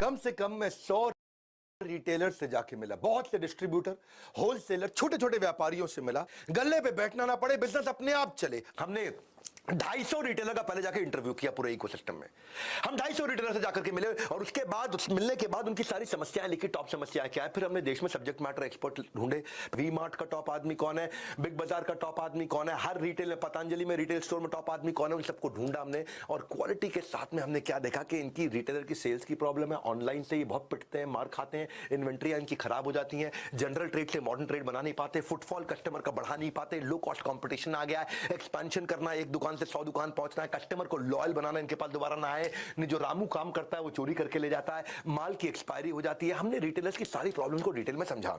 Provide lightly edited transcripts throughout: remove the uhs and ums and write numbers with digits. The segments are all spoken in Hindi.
कम से कम मैं 100 रिटेलर से जाके मिला, बहुत से डिस्ट्रीब्यूटर, होलसेलर, छोटे छोटे व्यापारियों से मिला। गल्ले पे बैठना ना पड़े, बिजनेस अपने आप चले। हमने 250 रिटेलर का पहले जाके इंटरव्यू किया पूरे इकोसिस्टम में। हम 250 रिटेलर से जाकर के मिले और उसके बाद मिलने के बाद उनकी सारी समस्याएं लिखी, टॉप समस्याएं क्या है। फिर हमने देश में सब्जेक्ट मैटर एक्सपर्ट ढूंढे। वी मार्ट का टॉप आदमी कौन है, बिग बाजार का टॉप आदमी कौन है, हर रिटेल में, पतंजलि में, रिटेल स्टोर में टॉप आदमी कौन है, उन सबको ढूंढा हमने। और क्वालिटी के साथ में हमने क्या देखा कि इनकी रिटेलर की सेल्स की प्रॉब्लम है, ऑनलाइन से ये बहुत पिटते हैं, मार खाते हैं, इन्वेंट्रियां इनकी खराब हो जाती हैं, जनरल ट्रेड से मॉडर्न ट्रेड बना नहीं पाते, फुटफॉल कस्टमर का बढ़ा नहीं पाते, लो कॉस्ट कॉम्पिटिशन आ गया है, एक्सपेंशन करना, एक दुकान से 100 दुकान पहुंचना है, कस्टमर को लॉयल बनाना, इनके पास दोबारा ना आए, जो रामू काम करता है वो चोरी करके ले जाता है, माल की एक्सपायरी हो जाती है। हमने रिटेलर्स की सारी प्रॉब्लम को डिटेल में समझा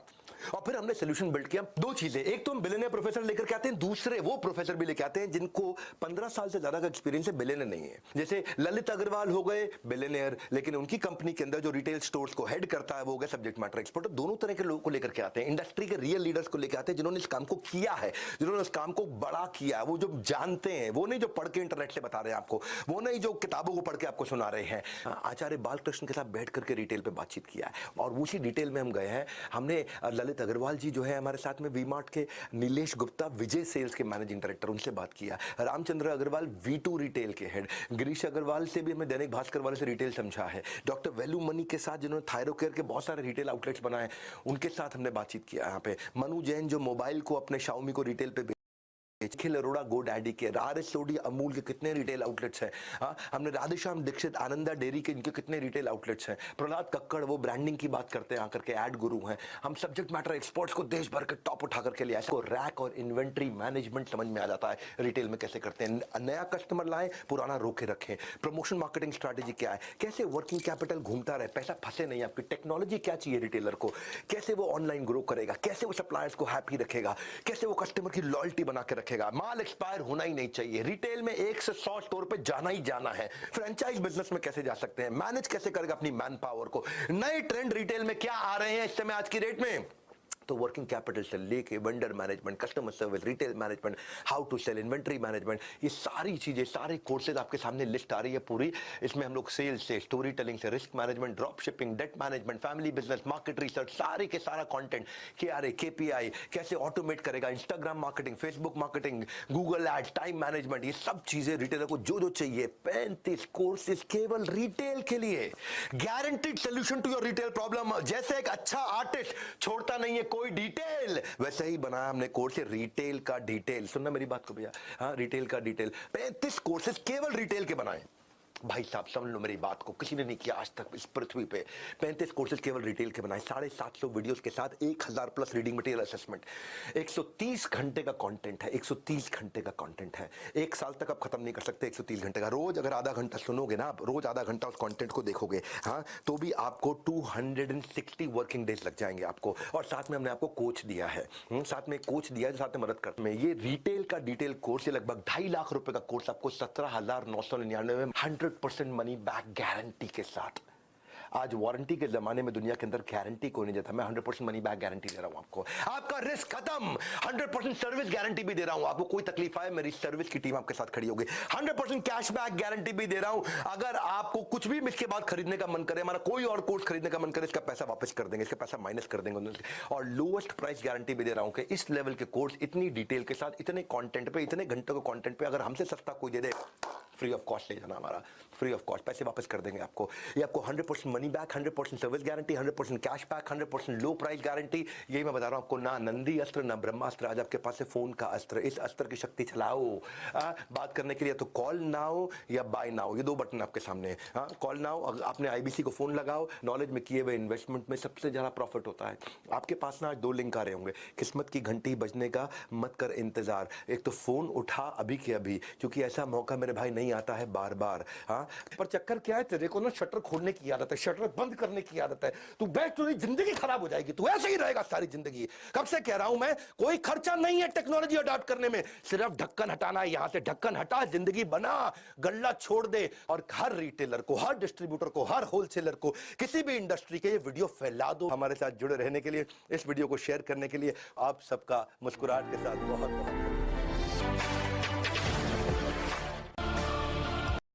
और फिर हमने सोल्यूशन बिल्ड किया। दो चीजें, एक तो हम बिलियनियर प्रोफेसर लेकर के आते हैं, दूसरे वो प्रोफेसर भी लेकर आते हैं जिनको 15 साल से ज्यादा का एक्सपीरियंस है, बिलियनियर नहीं है। जैसे ललित अग्रवाल हो गए बिलियनियर, लेकिन उनकी कंपनी के अंदर जो रिटेल स्टोर्स को हेड करता है वो हो गया सब्जेक्ट मैटर एक्सपर्ट। दोनों तरह के लोगों को लेकर के आते हैं, इंडस्ट्री के रियल लीडर्स को लेकर आते हैं जिन्होंने इस काम को किया है, जिन्होंने इस काम को बड़ा किया है, वो जो जानते हैं, वो नहीं जो पढ़ के इंटरनेट से बता रहे हैं आपको, वो नहीं जो किताबों को पढ़ के आपको सुना रहे हैं। आचार्य बालकृष्ण के साथ बैठ करके रिटेल पे बातचीत किया है और उसी डिटेल में हम गए हैं। हमने ललित अग्रवाल जी जो है हमारे साथ में, वी मार्ट के नीलेश गुप्ता विजय सेल्स के मैनेजिंग डायरेक्टर, उनसे बात किया। रामचंद्र अग्रवाल V2 रिटेल के हेड, गिरीश अग्रवाल से भी हमें दैनिक भास्कर वाले से रिटेल समझा है। डॉक्टर वेलू मनी के साथ जिन्होंने थायरोकेयर के बहुत सारे रिटेल आउटलेट्स बनाए, उनके साथ हमने बातचीत किया। यहाँ पे मनु जैन जो मोबाइल को अपने शाओमी को रिटेल पे, निखिल अरोड़ा गो डैडी के, RS सोडी अमूल के कितने रिटेल आउटलेट्स हैं। हमने राधेश्याम दीक्षित आनंदा डेयरी के, इनके कितने रिटेल आउटलेट्स हैं। प्रहलाद कक्कड़ वो ब्रांडिंग की बात करते हैं आकर के, ऐड गुरु हैं। हम सब्जेक्ट मैटर एक्सपर्ट्स को देश भर के टॉप उठा करके लिया। इसको रैक और इन्वेंट्री मैनेजमेंट समझ में आ जाता है, रिटेल में कैसे करते हैं, नया कस्टमर लाएं, पुराना रोके रखें, प्रमोशन मार्केटिंग स्ट्रैटेजी क्या है, कैसे वर्किंग कैपिटल घूमता रहे, पैसा फंसे नहीं, आपकी टेक्नोलॉजी क्या चाहिए रिटेलर को, कैसे वो ऑनलाइन ग्रो करेगा, कैसे वो सप्लायर्स को हैप्पी रखेगा, कैसे वो कस्टमर की लॉयल्टी बना के रखेगा। माल एक्सपायर होना ही नहीं चाहिए। रिटेल में 1 से 100 स्टोर पे जाना ही जाना है। फ्रेंचाइज बिजनेस में कैसे जा सकते हैं, मैनेज कैसे करेगा अपनी मैन पावर को, नए ट्रेंड रिटेल में क्या आ रहे हैं इस समय आज की डेट में, तो वर्किंग कैपिटल से लेके vendor management, customer service, retail management, how to sell, inventory management, ये सारी चीजें, सारे कोर्सेज आपके सामने लिस्ट आ रही है पूरी। इसमें हम लोग सेल्स से, स्टोरी टेलिंग से, risk management, drop shipping, debt management, family business, market research, सारे के सारा कंटेंट, KRA, KPI कैसे ऑटोमेट करेगा, Instagram marketing, Facebook marketing, Google ads, time management, ये सब चीजें रिटेलर को जो जो चाहिए। 35 कोर्सेज केवल रिटेल के लिए, guaranteed solution to your retail problem. जैसे एक अच्छा आर्टिस्ट छोड़ता नहीं है कोई डिटेल, वैसे ही बनाया हमने कोर्स रिटेल का डिटेल। सुनना मेरी बात को भैया, हाँ, रिटेल का डिटेल 35 कोर्सेज केवल रिटेल के बनाए। भाई साहब समझ लो मेरी बात को, किसी ने नहीं किया आज तक इस पृथ्वी पे। 35 कोर्सेज केवल रिटेल के बनाए, 750 वीडियोस के साथ 1000 प्लस रीडिंग मटेरियल असेसमेंट, 130 घंटे का कंटेंट है, 130 घंटे का कंटेंट है। 1 साल तक आप खत्म नहीं कर सकते 130 घंटे का। रोज अगर आधा घंटा सुनोगे ना, आप रोज आधा घंटा उस कंटेंट को देखोगे, हाँ, तो भी आपको 260 वर्किंग डेज लग जाएंगे आपको। और साथ में हमने आपको कोच दिया है, साथ में कोच दिया है, साथ में मदद करते हैं। ये रिटेल का डिटेल कोर्स है, लगभग 2.5 लाख रुपए का कोर्स आपको 17,999 में 100% मनी बैक गारंटी के साथ। आज वारंटी के जमाने में दुनिया के अंदर गारंटी कोई नहीं देता, मैं 100% मनी बैक गारंटी दे रहा हूं आपको। आपका रिस्क खत्म, 100% सर्विस गारंटी भी दे रहा हूं आपको। कोई तकलीफ आए मेरी सर्विस की टीम आपके साथ खड़ी होगी। 100% कैश बैक गारंटी भी दे रहा हूं। अगर आपको कुछ भी इसके बाद खरीदने का मन करे, हमारा कोई और कोर्स खरीदने का मन करे, इसका पैसा वापस कर देंगे, इसका पैसा माइनस कर देंगे। और लोएस्ट प्राइस गारंटी भी दे रहा हूं कि इस लेवल के कोर्स, इतनी डिटेल के साथ, इतने कंटेंट पे, इतने घंटों के कंटेंट पे अगर हमसे सस्ता कोई दे दे, फ्री ऑफ कॉस्ट ले जाना, हमारा फ्री ऑफ कॉस्ट, पैसे वापस कर देंगे आपको। ये आपको 100% money back, 100% service guarantee, 100% cash back, 100% लो प्राइस गारंटी। यही मैं बता रहा हूं आपको, ना नंदी अस्त्र ना ब्रह्मास्त्र, आज आपके पास है फोन का अस्त्र। इस अस्त्र की शक्ति चलाओ। बात करने के लिए तो कॉल नाउ या बाय नाउ, ये 2 बटन आपके सामने है। कॉल नाउ, आपने IBC को फोन लगाओ, नॉलेज में किए हुए इन्वेस्टमेंट में सबसे ज्यादा प्रॉफिट होता है। आपके पास ना आज 2 लिंक आ रहे होंगे, किस्मत की घंटी बजने का मत कर इंतजार। एक तो फोन उठा अभी के अभी, क्योंकि ऐसा मौका मेरे भाई नहीं आता है बार बार। हाँ, पर चक्कर क्या है, तेरे को ना शटर खोलने की आदत है, शटर बंद करने की आदत है। तू बैठ, तो जिंदगी खराब हो जाएगी, तू ऐसे ही रहेगा सारी जिंदगी। कब से कह रहा हूं मैं, कोई खर्चा नहीं है टेक्नोलॉजी अडॉप्ट करने में, सिर्फ ढक्कन हटाना है। यहां से ढक्कन हटा, जिंदगी बना, गल्ला छोड़ दे। और हर रिटेलर को, हर डिस्ट्रीब्यूटर को, हर होलसेलर को, किसी भी इंडस्ट्री के ये वीडियो फैला दो। हमारे साथ जुड़े रहने के लिए, इस वीडियो को शेयर करने के लिए आप सबका मुस्कुराहट के साथ बहुत बहुत